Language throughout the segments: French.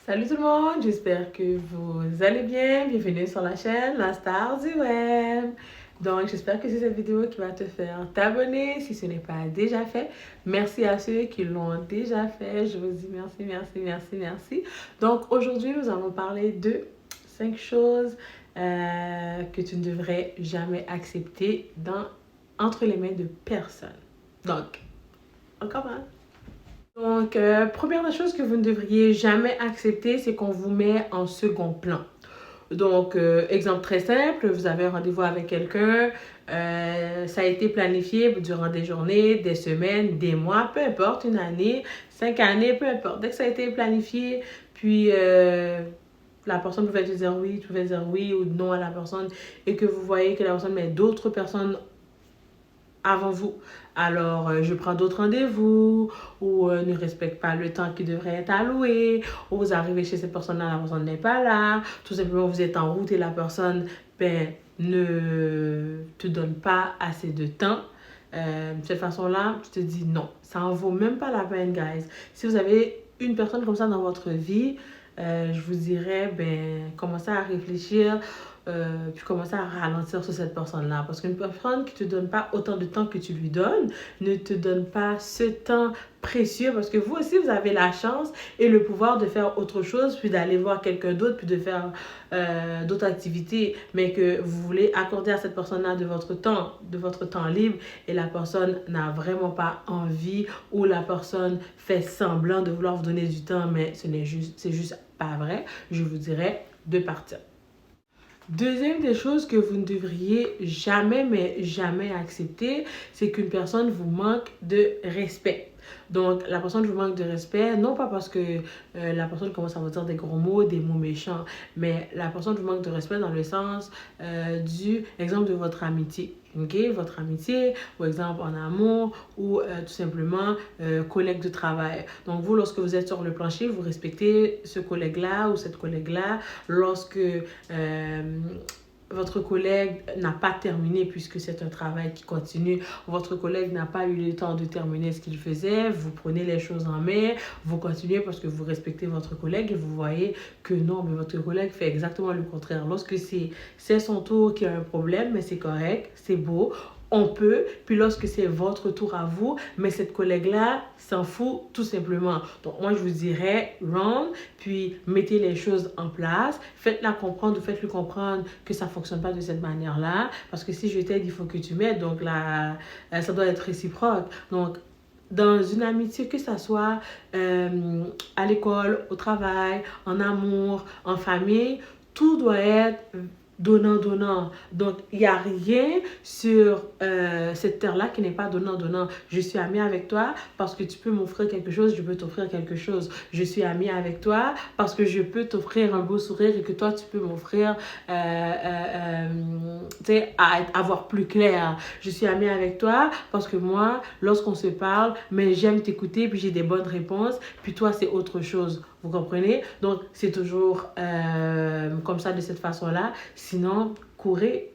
Salut tout le monde, j'espère que vous allez bien. Bienvenue sur la chaîne La Star du Web. Donc, j'espère que c'est cette vidéo qui va te faire t'abonner si ce n'est pas déjà fait. Merci à ceux qui l'ont déjà fait. Je vous dis merci, merci, merci, merci. Donc, aujourd'hui, nous allons parler de 5 choses que tu ne devrais jamais accepter entre les mains de personne. Donc, on commence. Donc, première des choses que vous ne devriez jamais accepter, c'est qu'on vous met en second plan. Donc, exemple très simple, vous avez un rendez-vous avec quelqu'un, ça a été planifié durant des journées, des semaines, des mois, peu importe, une année, 5 années, peu importe. Dès que ça a été planifié, puis la personne pouvait te dire oui, tu pouvais dire oui ou non à la personne, et que vous voyez que la personne met d'autres personnes avant vous. Alors, je prends d'autres rendez-vous ou ne respecte pas le temps qui devrait être alloué, ou vous arrivez chez cette personne-là, la personne n'est pas là, tout simplement vous êtes en route et la personne ne te donne pas assez de temps. De cette façon-là, tu te dis non, ça en vaut même pas la peine, guys. Si vous avez une personne comme ça dans votre vie, je vous dirais, commencez à réfléchir, puis commencer à ralentir sur cette personne-là. Parce qu'une personne qui ne te donne pas autant de temps que tu lui donnes, ne te donne pas ce temps précieux, parce que vous aussi, vous avez la chance et le pouvoir de faire autre chose, puis d'aller voir quelqu'un d'autre, puis de faire d'autres activités, mais que vous voulez accorder à cette personne-là de votre temps libre, et la personne n'a vraiment pas envie, ou la personne fait semblant de vouloir vous donner du temps, mais c'est juste pas vrai, je vous dirais de partir. Deuxième des choses que vous ne devriez jamais, mais jamais accepter, c'est qu'une personne vous manque de respect. Donc, la personne vous manque de respect, non pas parce que la personne commence à vous dire des gros mots, des mots méchants, mais la personne vous manque de respect dans le sens du exemple de votre amitié. Okay? Votre amitié, ou exemple en amour, ou tout simplement collègue de travail. Donc, vous, lorsque vous êtes sur le plancher, vous respectez ce collègue-là ou cette collègue-là. Lorsque votre collègue n'a pas terminé, puisque c'est un travail qui continue, votre collègue n'a pas eu le temps de terminer ce qu'il faisait, vous prenez les choses en main, vous continuez parce que vous respectez votre collègue et vous voyez que non, mais votre collègue fait exactement le contraire. Lorsque c'est son tour qui a un problème, mais c'est correct, c'est beau, on peut, puis lorsque c'est votre tour à vous, mais cette collègue-là s'en fout tout simplement. Donc moi je vous dirais run, puis mettez les choses en place, faites-la comprendre ou faites-lui comprendre que ça ne fonctionne pas de cette manière-là, parce que si je t'aide, il faut que tu m'aides, donc là, ça doit être réciproque. Donc dans une amitié, que ça soit à l'école, au travail, en amour, en famille, tout doit être donnant-donnant. Donc, il n'y a rien sur cette terre-là qui n'est pas donnant-donnant. Je suis amie avec toi parce que tu peux m'offrir quelque chose, je peux t'offrir quelque chose. Je suis amie avec toi parce que je peux t'offrir un beau sourire et que toi, tu peux m'offrir, à voir plus clair. Je suis amie avec toi parce que moi, lorsqu'on se parle, mais j'aime t'écouter, puis j'ai des bonnes réponses, puis toi, c'est autre chose. Vous comprenez? Donc, c'est toujours comme ça, de cette façon-là. Sinon, courez.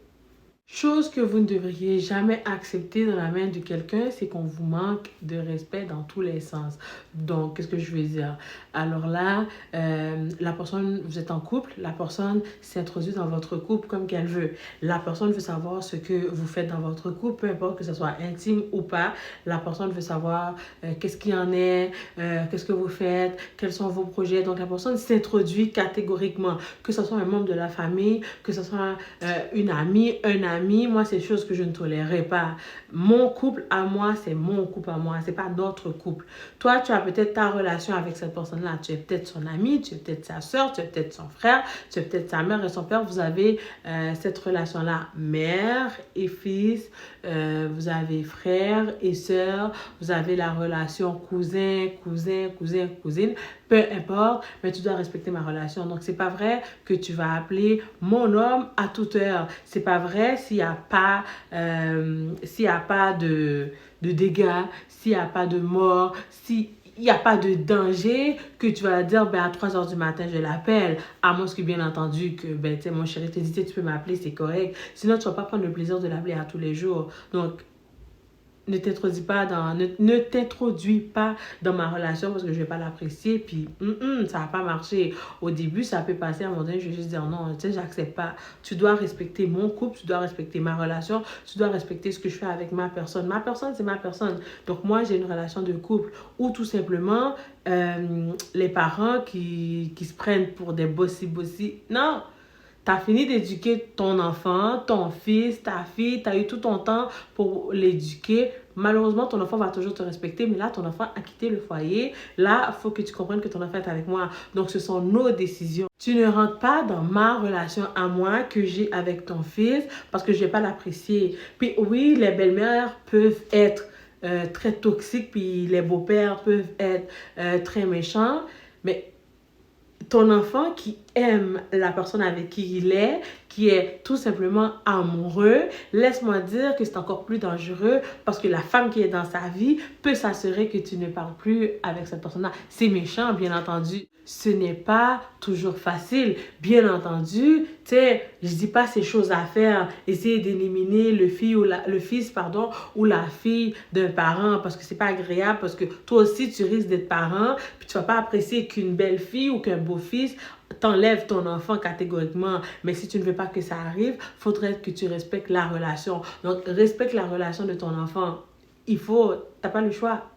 Chose que vous ne devriez jamais accepter dans la main de quelqu'un, c'est qu'on vous manque de respect dans tous les sens. Donc, qu'est-ce que je veux dire? Alors là, la personne, vous êtes en couple, la personne s'introduit dans votre couple comme qu'elle veut. La personne veut savoir ce que vous faites dans votre couple, peu importe que ce soit intime ou pas. La personne veut savoir qu'est-ce qu'il y en est, qu'est-ce que vous faites, quels sont vos projets. Donc, la personne s'introduit catégoriquement, que ce soit un membre de la famille, que ce soit une amie, un ami. Moi, c'est des choses que je ne tolérerai pas. Mon couple à moi, c'est mon couple à moi. C'est pas notre couple. Toi, tu as peut-être ta relation avec cette personne-là. Tu es peut-être son ami, tu es peut-être sa soeur, tu es peut-être son frère, tu es peut-être sa mère et son père. Vous avez cette relation-là, mère et fils. Vous avez frère et sœur. Vous avez la relation cousin, cousine. Peu importe, mais tu dois respecter ma relation. Donc, c'est pas vrai que tu vas appeler mon homme à toute heure. C'est pas vrai s'il n'y a pas, de dégâts, s'il n'y a pas de mort, s'il n'y a pas de danger, que tu vas dire, à 3 h du matin, je l'appelle. À moins que, bien entendu, que, mon chéri te dit, tu peux m'appeler, c'est correct. Sinon, tu ne vas pas prendre le plaisir de l'appeler à tous les jours. Donc, ne t'introduis pas dans ma relation parce que je vais pas l'apprécier, puis ça va pas marcher. Au début, ça peut passer, à un moment donné, je vais juste dire non, tu sais, j'accepte pas. Tu dois respecter mon couple, tu dois respecter ma relation, tu dois respecter ce que je fais avec ma personne. Ma personne, c'est ma personne. Donc moi, j'ai une relation de couple où tout simplement, les parents qui se prennent pour des bossy, non, t'as fini d'éduquer ton enfant, ton fils, ta fille, t'as eu tout ton temps pour l'éduquer. Malheureusement, ton enfant va toujours te respecter, mais là, ton enfant a quitté le foyer. Là, il faut que tu comprennes que ton enfant est avec moi. Donc, ce sont nos décisions. Tu ne rentres pas dans ma relation à moi que j'ai avec ton fils parce que je ne vais pas l'apprécier. Puis oui, les belles-mères peuvent être très toxiques, puis les beaux-pères peuvent être très méchants, mais ton enfant qui aime la personne avec qui il est, qui est tout simplement amoureux, laisse-moi dire que c'est encore plus dangereux parce que la femme qui est dans sa vie peut s'assurer que tu ne parles plus avec cette personne-là. C'est méchant, bien entendu. Ce n'est pas toujours facile. Bien entendu, tu sais, je dis pas ces choses à faire. Essayer d'éliminer le fils, ou la fille d'un parent parce que c'est pas agréable, parce que toi aussi, tu risques d'être parent, puis tu vas pas apprécier qu'une belle fille ou qu'un beau fils t'enlève ton enfant catégoriquement. Mais si tu ne veux pas que ça arrive, faudrait que tu respectes la relation. Donc, respecte la relation de ton enfant. T'as pas le choix.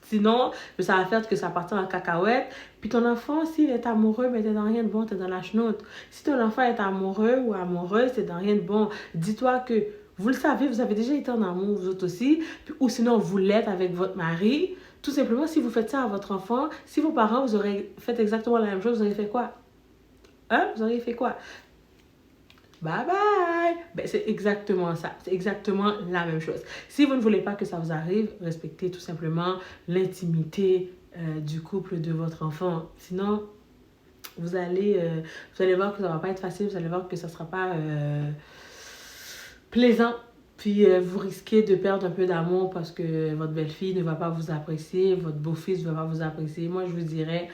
Sinon, ça va faire que ça parte en cacahuète. Puis ton enfant, s'il est amoureux, mais t'es dans rien de bon, t'es dans la chenoute. Si ton enfant est amoureux ou amoureuse, c'est dans rien de bon. Dis-toi que vous le savez, vous avez déjà été en amour, vous autres aussi. Puis, ou sinon, vous l'êtes avec votre mari. Tout simplement, si vous faites ça à votre enfant, si vos parents, vous auraient fait exactement la même chose, vous auriez fait quoi? Vous auriez fait quoi? Bye bye! Ben, c'est exactement ça. C'est exactement la même chose. Si vous ne voulez pas que ça vous arrive, respectez tout simplement l'intimité du couple de votre enfant. Sinon, vous allez voir que ça ne va pas être facile. Vous allez voir que ça ne sera pas plaisant. Puis vous risquez de perdre un peu d'amour parce que votre belle-fille ne va pas vous apprécier, votre beau-fils ne va pas vous apprécier. Moi, je vous dirais,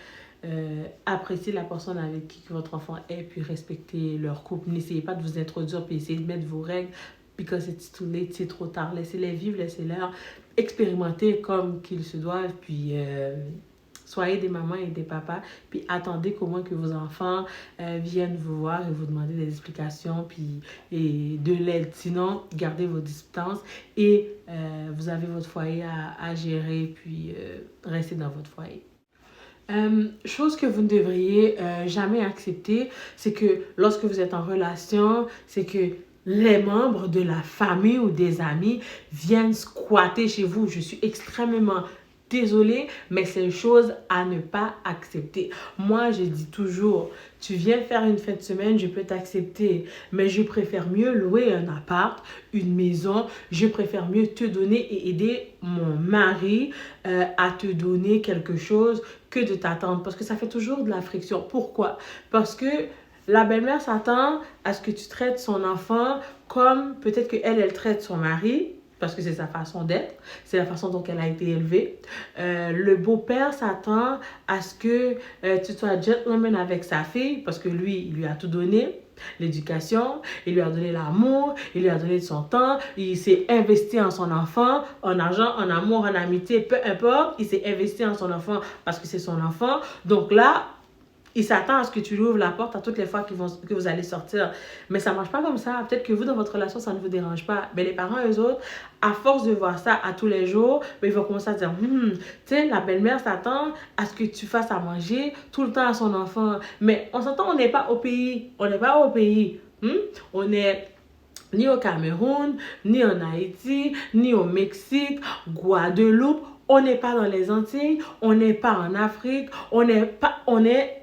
appréciez la personne avec qui votre enfant est, puis respectez leur couple. N'essayez pas de vous introduire, puis essayez de mettre vos règles, because it's too late, c'est trop tard. Laissez-les vivre, laissez-leur expérimenter comme qu'ils se doivent, puis soyez des mamans et des papas, puis attendez qu'au moins que vos enfants viennent vous voir et vous demander des explications, puis et de l'aide. Sinon, gardez vos distances et vous avez votre foyer à gérer, puis restez dans votre foyer. Chose que vous ne devriez jamais accepter, c'est que lorsque vous êtes en relation, c'est que les membres de la famille ou des amis viennent squatter chez vous. Je suis extrêmement désolée, mais c'est une chose à ne pas accepter. Moi, je dis toujours, tu viens faire une fin de semaine, je peux t'accepter, mais je préfère mieux louer un appart, une maison. Je préfère mieux te donner et aider mon mari à te donner quelque chose que de t'attendre, parce que ça fait toujours de la friction. Pourquoi? Parce que la belle-mère s'attend à ce que tu traites son enfant comme peut-être qu'elle, elle traite son mari, parce que c'est sa façon d'être, c'est la façon dont elle a été élevée. Le beau-père s'attend à ce que tu sois gentleman avec sa fille, parce que lui, il lui a tout donné, l'éducation, il lui a donné l'amour, il lui a donné de son temps, il s'est investi en son enfant, en argent, en amour, en amitié, peu importe, il s'est investi en son enfant parce que c'est son enfant. Donc là, il s'attend à ce que tu lui ouvres la porte à toutes les fois que vous allez sortir. Mais ça ne marche pas comme ça. Peut-être que vous, dans votre relation, ça ne vous dérange pas. Mais les parents, eux autres, à force de voir ça à tous les jours, ils vont commencer à dire, tu sais, la belle-mère s'attend à ce que tu fasses à manger tout le temps à son enfant. Mais on s'entend, on n'est pas au pays. On n'est pas au pays. On est ni au Cameroun, ni en Haïti, ni au Mexique, Guadeloupe. On n'est pas dans les Antilles. On n'est pas en Afrique. On est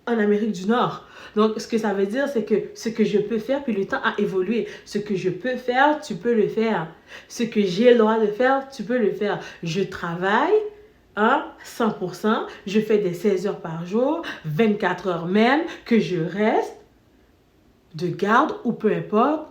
en Amérique du Nord. Donc, ce que ça veut dire, c'est que ce que je peux faire, puis le temps a évolué. Ce que je peux faire, tu peux le faire. Ce que j'ai le droit de faire, tu peux le faire. Je travaille à 100%. Je fais des 16 heures par jour, 24 heures même, que je reste de garde ou peu importe.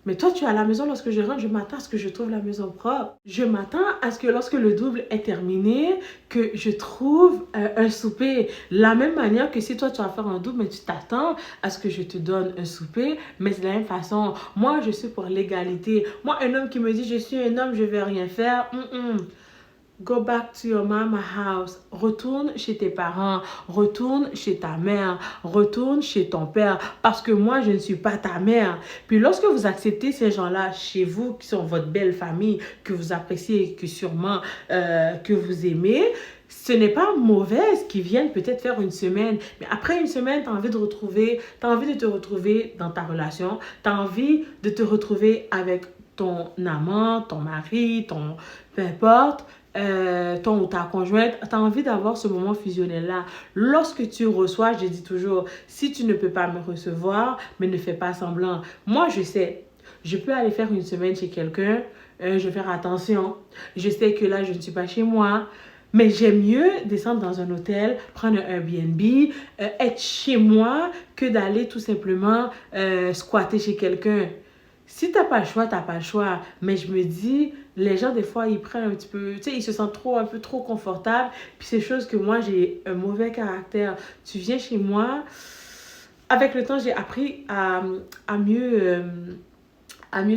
Mais toi, tu es à la maison, lorsque je rentre, je m'attends à ce que je trouve la maison propre. Je m'attends à ce que lorsque le double est terminé, que je trouve un souper. La même manière que si toi, tu vas faire un double, mais tu t'attends à ce que je te donne un souper. Mais c'est de la même façon. Moi, je suis pour l'égalité. Moi, un homme qui me dit, je suis un homme, je vais rien faire. Go back to your mama house. Retourne chez tes parents. Retourne chez ta mère. Retourne chez ton père. Parce que moi, je ne suis pas ta mère. Puis lorsque vous acceptez ces gens-là chez vous, qui sont votre belle famille, que vous appréciez, que sûrement que vous aimez, ce n'est pas mauvais qu'ils viennent peut-être faire une semaine. Mais après une semaine, tu as envie de te retrouver dans ta relation. Tu as envie de te retrouver avec ton amant, ton mari, ton peu importe, ton ou ta conjointe, tu as envie d'avoir ce moment fusionnel-là. Lorsque tu reçois, je dis toujours, si tu ne peux pas me recevoir, mais ne fais pas semblant. Moi, je sais, je peux aller faire une semaine chez quelqu'un, je vais faire attention. Je sais que là, je ne suis pas chez moi. Mais j'aime mieux descendre dans un hôtel, prendre un Airbnb, être chez moi, que d'aller tout simplement squatter chez quelqu'un. Si t'as pas le choix, t'as pas le choix. Mais je me dis, les gens, des fois, ils prennent un petit peu, tu sais, ils se sentent un peu trop confortables. Puis c'est chose que moi, j'ai un mauvais caractère. Tu viens chez moi. Avec le temps, j'ai appris à mieux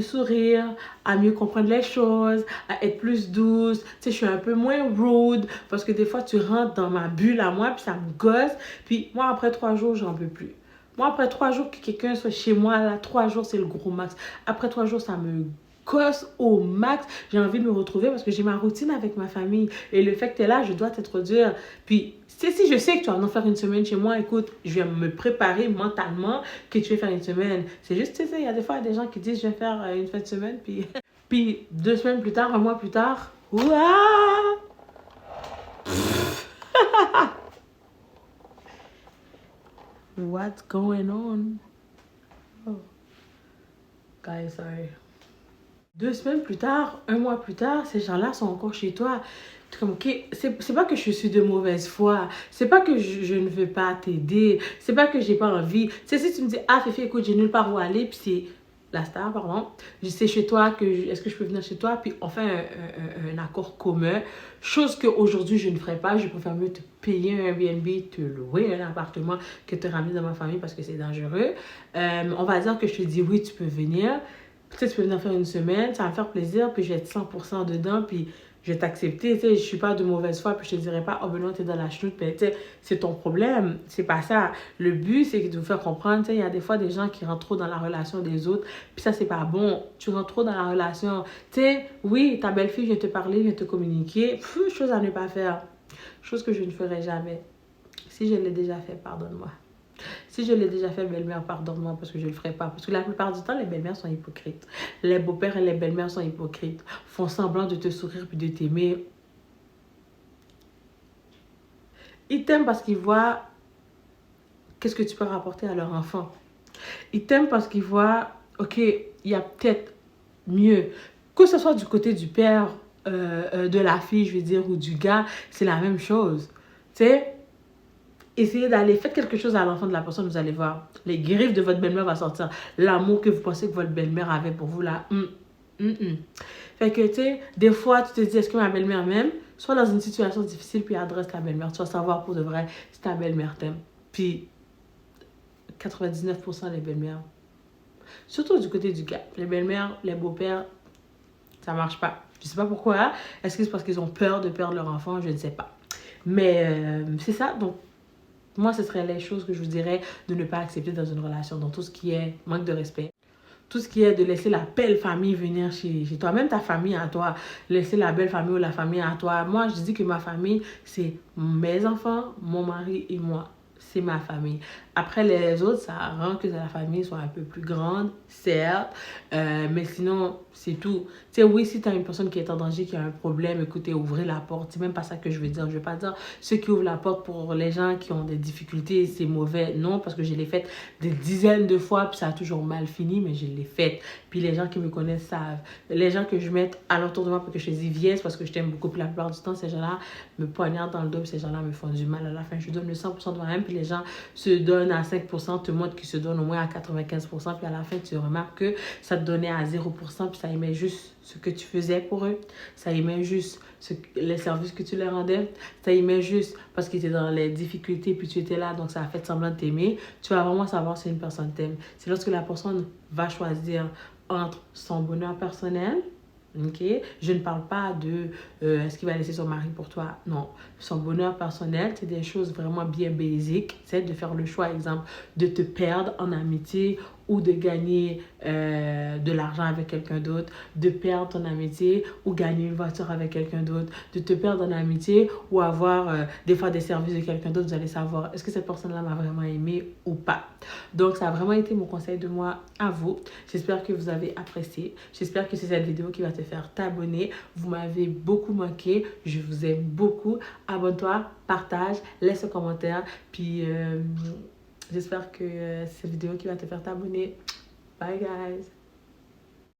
sourire, à mieux comprendre les choses, à être plus douce. Tu sais, je suis un peu moins rude parce que des fois, tu rentres dans ma bulle à moi, puis ça me gosse. Puis moi, après 3 jours, j'en peux plus. Moi, après 3 jours que quelqu'un soit chez moi, là, 3 jours, c'est le gros max. Après 3 jours, ça me gosse au max. J'ai envie de me retrouver parce que j'ai ma routine avec ma famille. Et le fait que tu es là, je dois t'introduire. Puis, si je sais que tu vas en faire une semaine chez moi, écoute, je vais me préparer mentalement que tu vas faire une semaine. C'est juste, tu sais, il y a des fois des gens qui disent, je vais faire une fin de semaine, puis, puis 2 semaines plus tard, un mois plus tard, ouah! What's going on? Oh, guys, sorry. 2 semaines plus tard, un mois plus tard, ces gens-là sont encore chez toi. Comme, ok, c'est pas que je suis de mauvaise foi. C'est pas que je ne veux pas t'aider. C'est pas que j'ai pas envie. C'est si tu me dis, ah, Fifi, écoute, j'ai nulle part où aller, puis c'est la star, pardon. Je sais chez toi, est-ce que je peux venir chez toi, puis on fait un accord commun. Chose qu'aujourd'hui, je ne ferais pas. Je préfère mieux te payer un Airbnb, te louer un appartement que te ramener dans ma famille parce que c'est dangereux. On va dire que je te dis, oui, tu peux venir. Peut-être tu peux venir faire une semaine, ça va me faire plaisir, puis je vais être 100% dedans, puis je vais t'accepter. Tu sais, je suis pas de mauvaise foi, puis je te dirai pas, oh ben non, t'es dans la chenoute, mais tu sais, c'est ton problème. C'est pas ça. Le but, c'est de vous faire comprendre, tu sais, il y a des fois des gens qui rentrent trop dans la relation des autres, puis ça, c'est pas bon. Tu rentres trop dans la relation. Tu sais, oui, ta belle-fille vient te parler, vient te communiquer, chose à ne pas faire. Chose que je ne ferai jamais. Si je l'ai déjà fait, pardonne-moi. Si je l'ai déjà fait, belle-mère, pardonne-moi parce que je ne le ferai pas. Parce que la plupart du temps, les belles-mères sont hypocrites. Les beaux-pères et les belles-mères sont hypocrites. Font semblant de te sourire puis de t'aimer. Ils t'aiment parce qu'ils voient qu'est-ce que tu peux rapporter à leur enfant. Ils t'aiment parce qu'ils voient, ok, il y a peut-être mieux. Que ce soit du côté du père, de la fille, je veux dire, ou du gars, c'est la même chose. Tu sais, essayez d'aller, faites quelque chose à l'enfant de la personne, vous allez voir. Les griffes de votre belle-mère vont sortir. L'amour que vous pensez que votre belle-mère avait pour vous, là. Fait que, tu sais, des fois, tu te dis, est-ce que ma belle-mère m'aime? Soit dans une situation difficile, puis adresse ta belle-mère. Tu vas savoir pour de vrai si ta belle-mère t'aime. Puis, 99% des belles-mères. Surtout du côté du gars. Les belles-mères, les beaux-pères, ça marche pas. Je sais pas pourquoi. Est-ce que c'est parce qu'ils ont peur de perdre leur enfant? Je ne sais pas. Mais c'est ça. Donc, moi, ce serait les choses que je vous dirais de ne pas accepter dans une relation. Dans tout ce qui est manque de respect. Tout ce qui est de laisser la belle famille venir chez toi. Même ta famille à toi. Laisser la belle famille ou la famille à toi. Moi, je dis que ma famille, c'est mes enfants, mon mari et moi. C'est ma famille. Après, les autres, ça rend que la famille soit un peu plus grande, certes. Mais sinon, c'est tout. Tu sais, oui, si tu as une personne qui est en danger, qui a un problème, écoutez, ouvrez la porte. C'est même pas ça que je veux dire. Je veux pas dire ceux qui ouvrent la porte pour les gens qui ont des difficultés, c'est mauvais. Non, parce que je l'ai fait des dizaines de fois, puis ça a toujours mal fini, mais je l'ai fait. Puis les gens qui me connaissent savent. Les gens que je mette alentour de moi pour que je dise viens, parce que je t'aime beaucoup. Puis la plupart du temps, ces gens-là me poignardent dans le dos, ces gens-là me font du mal à la fin. Je donne le 100% de moi-même. Puis les gens se donnent à 5%, te montrent qu'ils se donnent au moins à 95%, puis à la fin, tu remarques que ça te donnait à 0%, puis ça aimait juste ce que tu faisais pour eux, ça aimait juste les services que tu leur rendais, ça aimait juste parce qu'ils étaient dans les difficultés, puis tu étais là, donc ça a fait semblant de t'aimer. Tu vas vraiment savoir si une personne t'aime. C'est lorsque la personne va choisir entre son bonheur personnel, ok? Je ne parle pas de est-ce qu'il va laisser son mari pour toi. Non. Son bonheur personnel, c'est des choses vraiment bien basiques. C'est de faire le choix, exemple, de te perdre en amitié ou de gagner de l'argent avec quelqu'un d'autre, de perdre ton amitié ou gagner une voiture avec quelqu'un d'autre, de te perdre en amitié ou avoir des fois des services de quelqu'un d'autre. Vous allez savoir est-ce que cette personne-là m'a vraiment aimé ou pas. Donc, ça a vraiment été mon conseil de moi à vous. J'espère que vous avez apprécié. J'espère que c'est cette vidéo qui va te faire t'abonner. Vous m'avez beaucoup manqué. Je vous aime beaucoup. Abonne-toi, partage, laisse un commentaire. Puis, j'espère que c'est cette vidéo qui va te faire t'abonner. Bye, guys!